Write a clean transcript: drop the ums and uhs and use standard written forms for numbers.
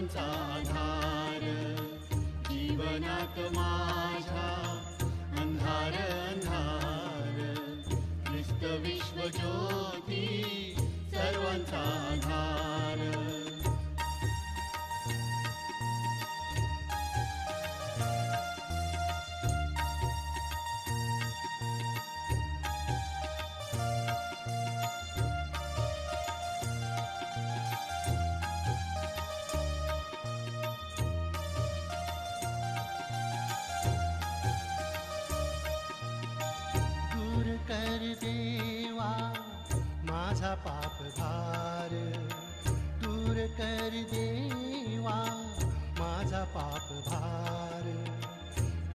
सर्वांचा आधार, जीवनात माझ्या अंधार अंधार, ख्रिस्त विश्वज्योती सर्वांचा आधार। दूर कर देवा माझा पाप भार, दूर कर देवा माझा पाप भार।